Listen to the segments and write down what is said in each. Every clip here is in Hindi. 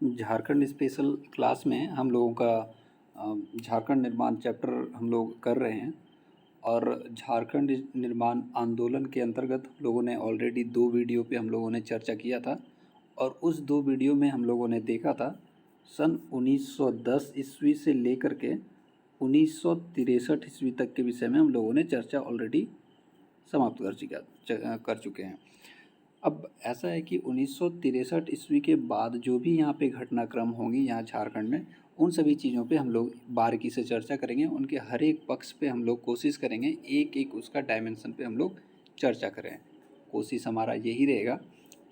झारखंड स्पेशल क्लास में हम लोगों का झारखंड निर्माण चैप्टर हम लोग कर रहे हैं और झारखंड निर्माण आंदोलन के अंतर्गत हम लोगों ने ऑलरेडी 2 वीडियो पे हम लोगों ने चर्चा किया था और उस 2 वीडियो में हम लोगों ने देखा था सन 1910 ईस्वी से लेकर के 1963 ईस्वी तक के विषय में हम लोगों ने चर्चा ऑलरेडी समाप्त कर चुके हैं। अब ऐसा है कि 1963 ईस्वी के बाद जो भी यहाँ पे घटनाक्रम होंगी यहाँ झारखंड में, उन सभी चीज़ों पे हम लोग बारीकी से चर्चा करेंगे। उनके हर एक पक्ष पे हम लोग कोशिश करेंगे, एक एक उसका डायमेंशन पे हम लोग चर्चा करें। कोशिश हमारा यही रहेगा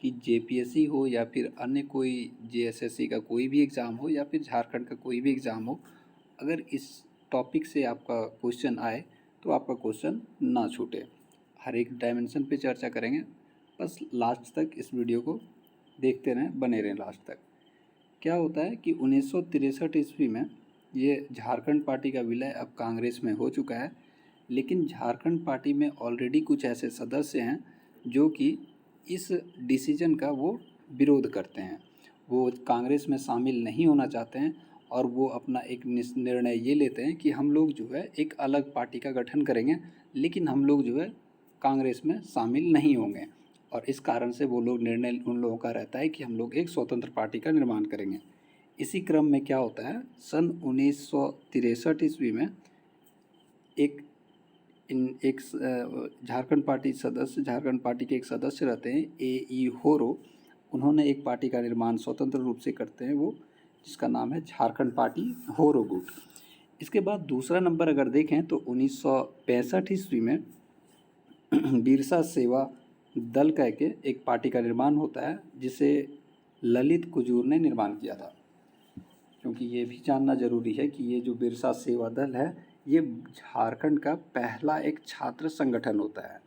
कि जेपीएससी हो या फिर अन्य कोई जेएसएससी का कोई भी एग्ज़ाम हो या फिर झारखंड का कोई भी एग्ज़ाम हो, अगर इस टॉपिक से आपका क्वेश्चन आए तो आपका क्वेश्चन ना छूटे। हर एक डायमेंशन पे चर्चा करेंगे। बस लास्ट तक इस वीडियो को देखते रहें, बने रहें लास्ट तक। क्या होता है कि 1963 ईस्वी में ये झारखंड पार्टी का विलय अब कांग्रेस में हो चुका है, लेकिन झारखंड पार्टी में ऑलरेडी कुछ ऐसे सदस्य हैं जो कि इस डिसीजन का वो विरोध करते हैं। वो कांग्रेस में शामिल नहीं होना चाहते हैं और वो अपना एक निर्णय ये लेते हैं कि हम लोग जो है एक अलग पार्टी का गठन करेंगे, लेकिन हम लोग जो है कांग्रेस में शामिल नहीं होंगे। और इस कारण से वो लोग निर्णय उन लोगों का रहता है कि हम लोग एक स्वतंत्र पार्टी का निर्माण करेंगे। इसी क्रम में क्या होता है, सन 1963 ईस्वी में एक झारखंड पार्टी के एक सदस्य रहते हैं ए.ई. होरो। उन्होंने एक पार्टी का निर्माण स्वतंत्र रूप से करते हैं, वो जिसका नाम है झारखंड पार्टी होरो गुट। इसके बाद दूसरा नंबर अगर देखें तो 1965 ईस्वी में बिरसा सेवा दल कह के एक पार्टी का निर्माण होता है, जिसे ललित कुजूर ने निर्माण किया था। क्योंकि ये भी जानना ज़रूरी है कि ये जो बिरसा सेवा दल है, ये झारखंड का पहला एक छात्र संगठन होता है।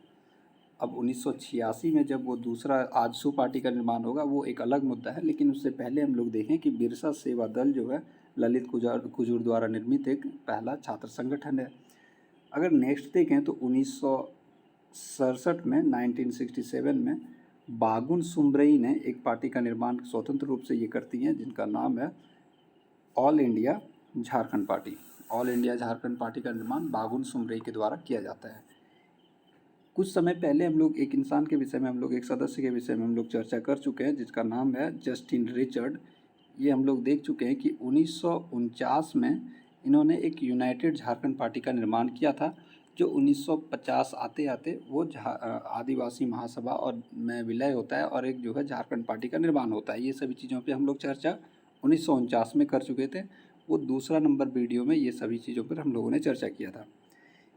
अब 1986 में जब वो दूसरा आजसू पार्टी का निर्माण होगा, वो एक अलग मुद्दा है, लेकिन उससे पहले हम लोग देखें कि बिरसा सेवा दल जो है ललित कुजूर द्वारा निर्मित एक पहला छात्र संगठन है। अगर नेक्स्ट देखें तो 1967 में 1967 में बागुन सुमरई ने एक पार्टी का निर्माण स्वतंत्र रूप से ये करती हैं, जिनका नाम है all India Jharkhand party. All India Jharkhand party का निर्माण बागुन सुमरई के द्वारा किया जाता है। कुछ समय पहले हम लोग एक इंसान के विषय में, हम लोग एक सदस्य के विषय में हम लोग चर्चा कर चुके हैं, जिसका नाम है जस्टिन रिचर्ड। ये हम लोग देख चुके हैं कि 1949 में इन्होंने एक यूनाइटेड झारखंड पार्टी का निर्माण किया था, जो 1950 आते आते वो आदिवासी महासभा और में विलय होता है और एक जो है झारखंड पार्टी का निर्माण होता है। ये सभी चीज़ों पे हम लोग चर्चा 1949 में कर चुके थे। वो दूसरा नंबर वीडियो में ये सभी चीज़ों पर हम लोगों ने चर्चा किया था।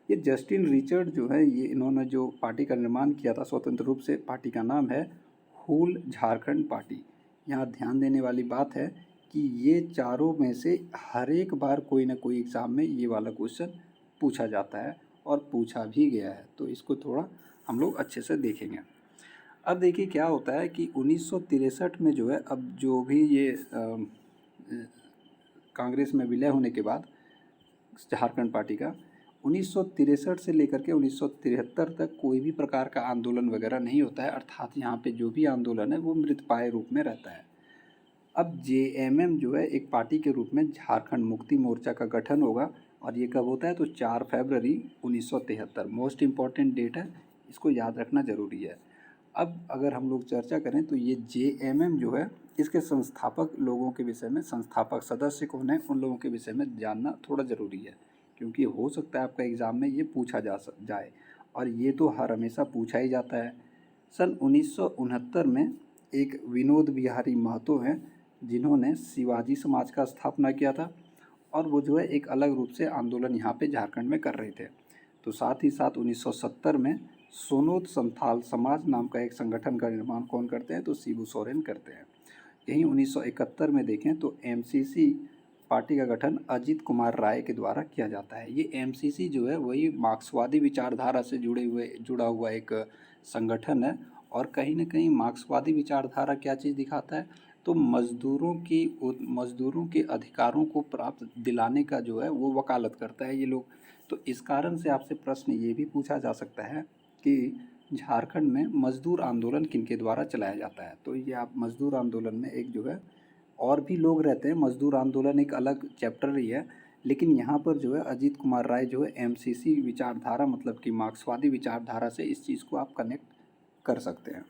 ये जस्टिन रिचर्ड जो है, ये इन्होंने जो पार्टी का निर्माण किया था स्वतंत्र रूप से, पार्टी का नाम है हूल झारखंड पार्टी। यहाँ ध्यान देने वाली बात है कि ये चारों में से हर एक बार कोई ना कोई एग्ज़ाम में ये वाला क्वेश्चन पूछा जाता है और पूछा भी गया है, तो इसको थोड़ा हम लोग अच्छे से देखेंगे। अब देखिए क्या होता है कि 1963 में जो है, अब जो भी ये कांग्रेस में विलय होने के बाद झारखंड पार्टी का 1963 से लेकर के 1973 तक कोई भी प्रकार का आंदोलन वगैरह नहीं होता है, अर्थात यहाँ पे जो भी आंदोलन है वो मृतपाय रूप में रहता है। अब जेएमएम जो है एक पार्टी के रूप में झारखंड मुक्ति मोर्चा का गठन होगा, और ये कब होता है तो 4 फरवरी 1973। मोस्ट इम्पॉर्टेंट डेट है, इसको याद रखना ज़रूरी है। अब अगर हम लोग चर्चा करें तो ये जेएमएम जो है, इसके संस्थापक लोगों के विषय में, संस्थापक सदस्य कौन है, उन लोगों के विषय में जानना थोड़ा ज़रूरी है, क्योंकि हो सकता है आपका एग्ज़ाम में ये पूछा जाए, और ये तो हर हमेशा पूछा ही जाता है। सन 1969 में एक विनोद बिहारी महतो हैं, जिन्होंने शिवाजी समाज का स्थापना किया था, और वो जो है एक अलग रूप से आंदोलन यहाँ पे झारखंड में कर रहे थे। तो साथ ही साथ 1970 में सोनोद संथाल समाज नाम का एक संगठन का निर्माण कौन करते हैं तो शिबू सोरेन करते हैं। यहीं 1971 में देखें तो एमसीसी पार्टी का गठन अजित कुमार राय के द्वारा किया जाता है। ये एमसीसी जो है वही मार्क्सवादी विचारधारा से जुड़ा हुआ एक संगठन है, और कहीं ना कहीं मार्क्सवादी विचारधारा क्या चीज़ दिखाता है तो मज़दूरों के अधिकारों को प्राप्त दिलाने का जो है वो वकालत करता है ये लोग। तो इस कारण से आपसे प्रश्न ये भी पूछा जा सकता है कि झारखंड में मज़दूर आंदोलन किनके द्वारा चलाया जाता है। तो ये आप मज़दूर आंदोलन में एक जो है और भी लोग रहते हैं, मजदूर आंदोलन एक अलग चैप्टर ही है, लेकिन यहाँ पर जो है अजीत कुमार राय जो है एमसीसी विचारधारा मतलब कि मार्क्सवादी विचारधारा से इस चीज़ को आप कनेक्ट कर सकते हैं।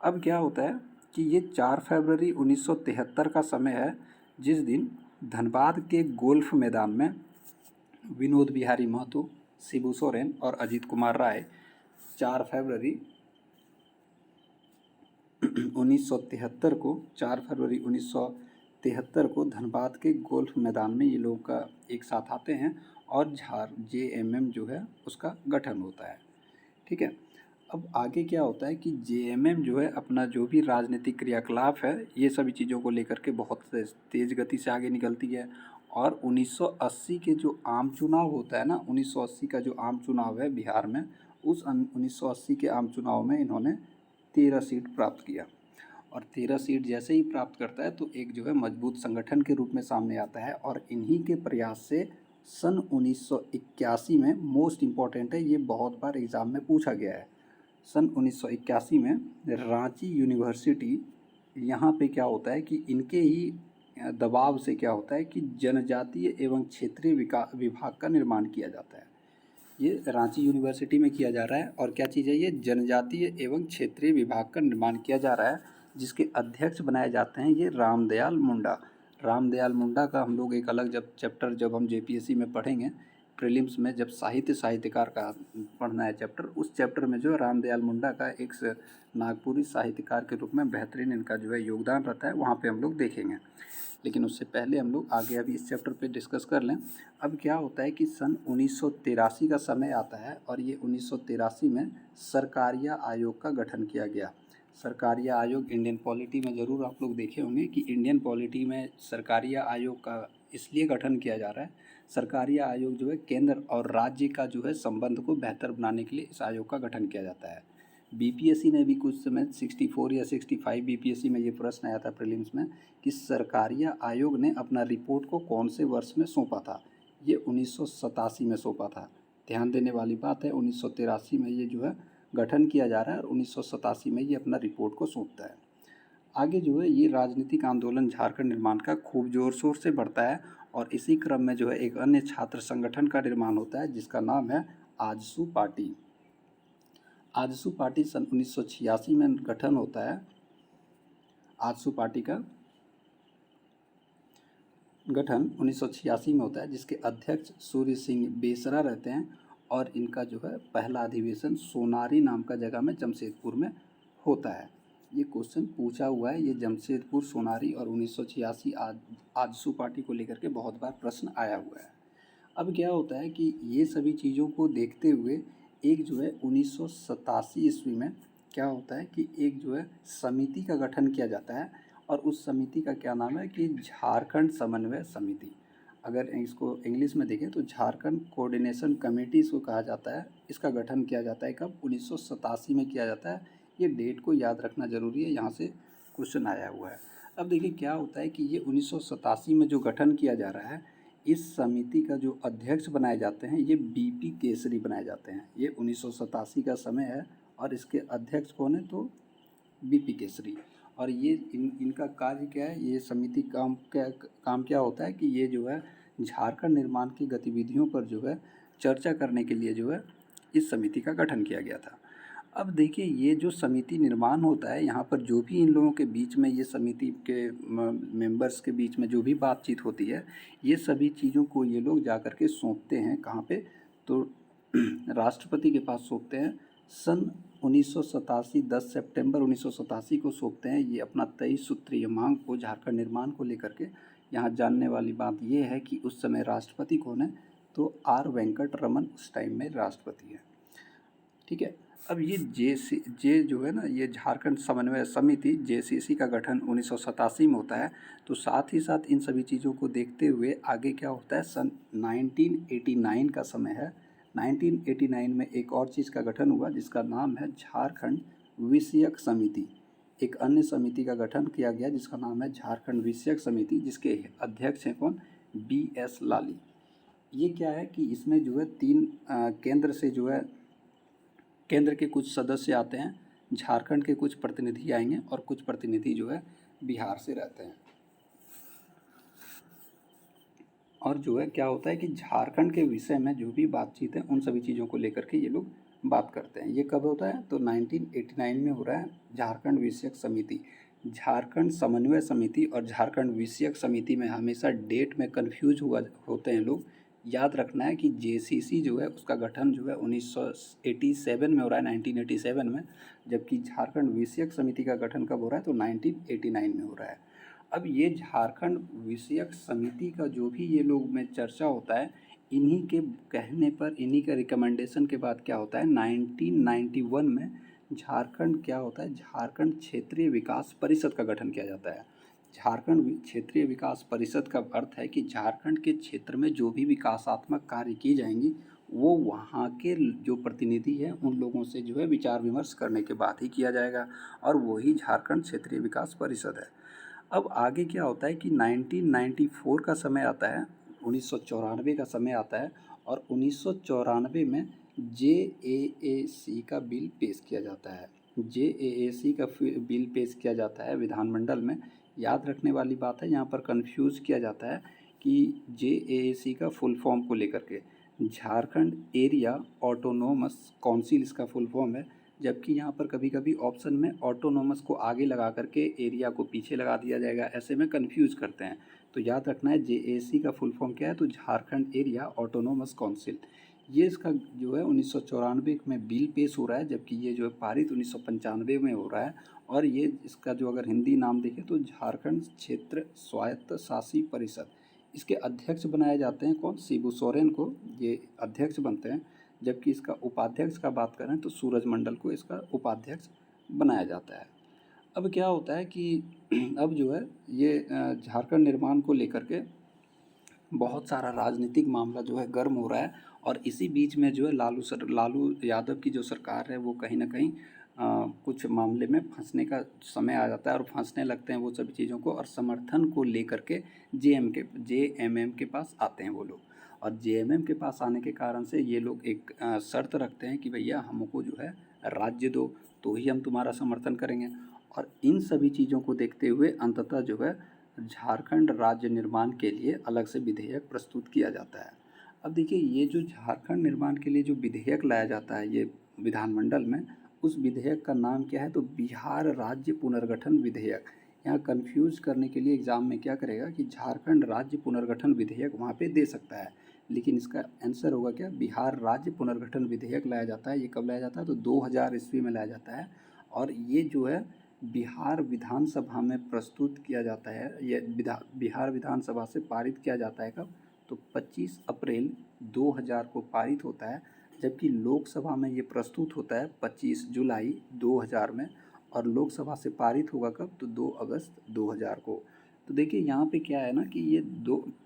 अब क्या होता है कि ये 4 फरवरी 1973 का समय है, जिस दिन धनबाद के गोल्फ मैदान में विनोद बिहारी महतो, शिबू सोरेन और अजीत कुमार राय 4 फरवरी 1973 को 4 फरवरी 1973 को धनबाद के गोल्फ मैदान में ये लोग का एक साथ आते हैं और JMM जो है उसका गठन होता है। ठीक है। अब आगे क्या होता है कि JMM जो है अपना जो भी राजनीतिक क्रियाकलाप है ये सभी चीज़ों को लेकर के बहुत तेज़ गति से आगे निकलती है। और 1980 के जो आम चुनाव होता है ना, 1980 का जो आम चुनाव है बिहार में, उस 1980 के आम चुनाव में इन्होंने 13 सीट प्राप्त किया। और 13 सीट जैसे ही प्राप्त करता है तो एक जो है मजबूत संगठन के रूप में सामने आता है। और इन्हीं के प्रयास से सन 1981 में, मोस्ट इम्पॉर्टेंट है ये, बहुत बार एग्ज़ाम में पूछा गया है, सन 1981 में रांची यूनिवर्सिटी, यहाँ पे क्या होता है कि इनके ही दबाव से क्या होता है कि जनजातीय एवं क्षेत्रीय विभाग का निर्माण किया जाता है। ये रांची यूनिवर्सिटी में किया जा रहा है और क्या चीज़ है ये, जनजातीय एवं क्षेत्रीय विभाग का निर्माण किया जा रहा है, जिसके अध्यक्ष बनाए जाते हैं ये रामदयाल मुंडा। रामदयाल मुंडा का हम लोग एक अलग चैप्टर जब हम JPSC में पढ़ेंगे प्रीलिम्स में, जब साहित्यकार का पढ़ना है चैप्टर, उस चैप्टर में जो रामदयाल मुंडा का एक नागपुरी साहित्यकार के रूप में बेहतरीन इनका जो है योगदान रहता है, वहाँ पे हम लोग देखेंगे। लेकिन उससे पहले हम लोग आगे अभी इस चैप्टर पे डिस्कस कर लें। अब क्या होता है कि सन 1983 का समय आता है और ये 1983 में सरकारिया आयोग का गठन किया गया। सरकारिया आयोग इंडियन पॉलिटी में ज़रूर आप लोग देखे होंगे कि इंडियन पॉलिटी में सरकारिया आयोग का इसलिए गठन किया जा रहा है, सरकारिया आयोग जो है केंद्र और राज्य का जो है संबंध को बेहतर बनाने के लिए इस आयोग का गठन किया जाता है। BPSC ने भी कुछ समय 64 या 65 BPSC में ये प्रश्न आया था प्रीलिम्स में कि सरकारिया आयोग ने अपना रिपोर्ट को कौन से वर्ष में सौंपा था। ये 1987 में सौंपा था। ध्यान देने वाली बात है, 1983 में ये जो है गठन किया जा रहा है और 1987 में ये अपना रिपोर्ट को सौंपता है। आगे जो है ये राजनीतिक आंदोलन झारखंड निर्माण का खूब ज़ोर शोर से बढ़ता है और इसी क्रम में जो है एक अन्य छात्र संगठन का निर्माण होता है जिसका नाम है आजसू पार्टी। आजसू पार्टी सन 1986 में गठन होता है। आजसू पार्टी का गठन 1986 में होता है, जिसके अध्यक्ष सूर्य सिंह बेसरा रहते हैं और इनका जो है पहला अधिवेशन सोनारी नाम का जगह में जमशेदपुर में होता है। ये क्वेश्चन पूछा हुआ है, ये जमशेदपुर, सोनारी और 1986 आजसू पार्टी को लेकर के बहुत बार प्रश्न आया हुआ है। अब क्या होता है कि ये सभी चीज़ों को देखते हुए एक जो है 1987 ईस्वी में क्या होता है कि एक जो है समिति का गठन किया जाता है और उस समिति का क्या नाम है कि झारखंड समन्वय समिति। अगर इसको इंग्लिश में देखें तो झारखंड कोऑर्डिनेशन कमेटी इसको कहा जाता है। इसका गठन किया जाता है कब, 1987 में किया जाता है। ये डेट को याद रखना ज़रूरी है, यहाँ से क्वेश्चन आया हुआ है। अब देखिए क्या होता है कि ये 1987 में जो गठन किया जा रहा है, इस समिति का जो अध्यक्ष बनाए जाते हैं ये BP केसरी बनाए जाते हैं। ये 1987 का समय है और इसके अध्यक्ष कौन है, तो BP केसरी। और ये इनका कार्य क्या है, ये समिति काम क्या होता है कि ये जो है झारखंड निर्माण की गतिविधियों पर जो है चर्चा करने के लिए जो है इस समिति का गठन किया गया था। अब देखिए ये जो समिति निर्माण होता है, यहाँ पर जो भी इन लोगों के बीच में, ये समिति के मेंबर्स के बीच में जो भी बातचीत होती है, ये सभी चीज़ों को ये लोग जा कर के सौंपते हैं कहाँ पे, तो राष्ट्रपति के पास सौंपते हैं। सन 1987 10 सितंबर 1987 को सौंपते हैं ये अपना 23 सूत्रीय मांग को झारखंड निर्माण को लेकर के। यहाँ जानने वाली बात ये है कि उस समय राष्ट्रपति कौन है, तो R वेंकट रमन उस टाइम में राष्ट्रपति है। ठीक है। अब ये जे जो है ना, ये झारखंड समन्वय समिति JCC का गठन 1987 में होता है। तो साथ ही साथ इन सभी चीज़ों को देखते हुए आगे क्या होता है, सन 1989 का समय है। 1989 में एक और चीज़ का गठन हुआ जिसका नाम है झारखंड विषयक समिति। एक अन्य समिति का गठन किया गया जिसका नाम है झारखंड विषयक समिति, जिसके अध्यक्ष हैं कौन, BS लाली। ये क्या है कि इसमें जो है केंद्र के कुछ सदस्य आते हैं, झारखंड के कुछ प्रतिनिधि आएंगे और कुछ प्रतिनिधि जो है बिहार से रहते हैं। और जो है क्या होता है कि झारखंड के विषय में जो भी बातचीत है उन सभी चीज़ों को लेकर के ये लोग बात करते हैं। ये कब होता है? तो 1989 में हो रहा है झारखंड विषयक समिति। झारखंड समन्वय समिति और झारखंड विषयक समिति में हमेशा डेट में कन्फ्यूज हुआ होते हैं लोग। याद रखना है कि जेसीसी जो है उसका गठन जो है 1987 में हो रहा है, 1987 में, जबकि झारखंड विषयक समिति का गठन कब हो रहा है? तो 1989 में हो रहा है। अब ये झारखंड विषयक समिति का जो भी ये लोग में चर्चा होता है, इन्हीं के कहने पर, इन्हीं के रिकमेंडेशन के बाद क्या होता है, 1991 में झारखंड क्या होता है, झारखंड क्षेत्रीय विकास परिषद का गठन किया जाता है। झारखंड क्षेत्रीय विकास परिषद का अर्थ है कि झारखंड के क्षेत्र में जो भी विकासात्मक कार्य की जाएंगी वो वहाँ के जो प्रतिनिधि हैं उन लोगों से जो है विचार विमर्श करने के बाद ही किया जाएगा, और वही झारखंड क्षेत्रीय विकास परिषद है। अब आगे क्या होता है कि 1994 का समय आता है, 1994 का समय आता है, और 1994 में JAAC का बिल पेश किया जाता है। JAAC का बिल पेश किया जाता है विधानमंडल में। याद रखने वाली बात है, यहाँ पर कंफ्यूज किया जाता है कि JAAC का फुल फॉर्म को लेकर के, झारखंड एरिया ऑटोनोमस काउंसिल इसका फुल फॉर्म है, जबकि यहाँ पर कभी कभी ऑप्शन में ऑटोनोमस को आगे लगा करके एरिया को पीछे लगा दिया जाएगा, ऐसे में कंफ्यूज करते हैं। तो याद रखना है JAC का फुल फॉर्म क्या है, तो झारखंड एरिया ऑटोनोमस काउंसिल। ये इसका जो है 1994 में बिल पेश हो रहा है, जबकि ये जो है पारित 1995 में हो रहा है। और ये इसका जो अगर हिंदी नाम देखें तो झारखंड क्षेत्र स्वायत्त शासी परिषद। इसके अध्यक्ष बनाए जाते हैं कौन? शिबू सोरेन को ये अध्यक्ष बनते हैं, जबकि इसका उपाध्यक्ष का बात करें तो सूरज मंडल को इसका उपाध्यक्ष बनाया जाता है। अब क्या होता है कि अब जो है ये झारखंड निर्माण को लेकर के बहुत सारा राजनीतिक मामला जो है गर्म हो रहा है, और इसी बीच में जो है लालू यादव की जो सरकार है वो कहीं ना कहीं कुछ मामले में फंसने का समय आ जाता है, और फंसने लगते हैं वो सभी चीज़ों को, और समर्थन को लेकर के JMM के पास आते हैं वो लोग। और JMM के पास आने के कारण से ये लोग एक शर्त रखते हैं कि भैया हमको जो है राज्य दो, तो ही हम तुम्हारा समर्थन करेंगे। और इन सभी चीज़ों को देखते हुए अंततः जो है झारखंड राज्य निर्माण के लिए अलग से विधेयक प्रस्तुत किया जाता है। अब देखिए, ये जो झारखंड निर्माण के लिए जो विधेयक लाया जाता है ये विधानमंडल में, उस विधेयक का नाम क्या है, तो बिहार राज्य पुनर्गठन विधेयक। यहाँ कंफ्यूज करने के लिए एग्ज़ाम में क्या करेगा कि झारखंड राज्य पुनर्गठन विधेयक वहाँ पे दे सकता है, लेकिन इसका आंसर होगा क्या, बिहार राज्य पुनर्गठन विधेयक लाया जाता है। ये कब लाया जाता है, तो 2000 ईस्वी में लाया जाता है, और ये जो है बिहार विधानसभा में प्रस्तुत किया जाता है। ये बिहार विधानसभा से पारित किया जाता है कब, तो 25 अप्रैल 2000 को पारित होता है, जबकि लोकसभा में ये प्रस्तुत होता है 25 जुलाई 2000 में, और लोकसभा से पारित होगा कब, तो 2 अगस्त 2000 को। तो देखिए यहाँ पे क्या है ना कि ये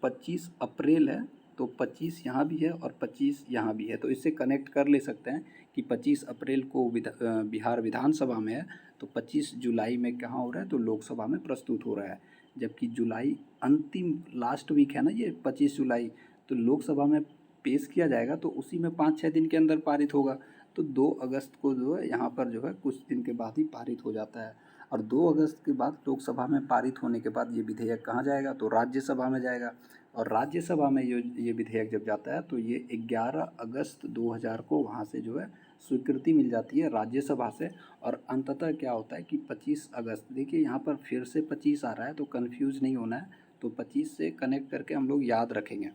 25 अप्रैल है, तो 25 यहाँ भी है और 25 यहाँ भी है, तो इससे कनेक्ट कर ले सकते हैं कि 25 अप्रैल को बिहार विधानसभा में है, तो 25 जुलाई में कहाँ हो रहा है, तो लोकसभा में प्रस्तुत हो रहा है। जबकि जुलाई अंतिम लास्ट वीक है ना ये 25 जुलाई, तो लोकसभा में पेश किया जाएगा, तो उसी में 5-6 दिन के अंदर पारित होगा। तो 2 अगस्त को जो है यहाँ पर जो है कुछ दिन के बाद ही पारित हो जाता है, और 2 अगस्त के बाद लोकसभा में पारित होने के बाद ये विधेयक कहाँ जाएगा, तो राज्यसभा में जाएगा। और राज्यसभा में ये विधेयक जब जाता है तो ये 11 अगस्त 2000 को वहाँ से जो है स्वीकृति मिल जाती है राज्यसभा से। और अंततः क्या होता है कि 25 अगस्त, देखिए यहाँ पर फिर से 25 आ रहा है तो कंफ्यूज नहीं होना है, तो 25 से कनेक्ट करके हम लोग याद रखेंगे।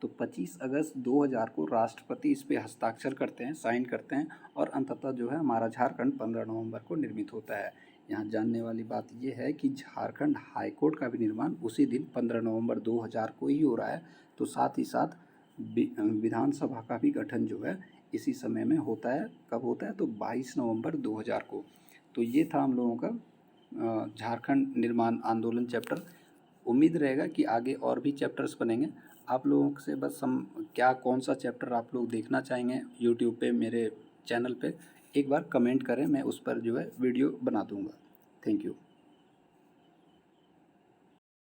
तो 25 अगस्त 2000 को राष्ट्रपति इस पर हस्ताक्षर करते हैं, साइन करते हैं, और अंततः जो है हमारा झारखंड 15 नवंबर को निर्मित होता है। यहाँ जानने वाली बात यह है कि झारखंड हाईकोर्ट का भी निर्माण उसी दिन 15 नवंबर 2000 को ही हो रहा है, तो साथ ही साथ विधानसभा का भी गठन जो है इसी समय में होता है। कब होता है, तो 22 नवंबर 2000 को। तो ये था हम लोगों का झारखंड निर्माण आंदोलन चैप्टर। उम्मीद रहेगा कि आगे और भी चैप्टर्स बनेंगे। आप लोगों से बस हम क्या कौन सा चैप्टर आप लोग देखना चाहेंगे यूट्यूब पे मेरे चैनल पे एक बार कमेंट करें, मैं उस पर जो है वीडियो बना दूँगा। Thank you.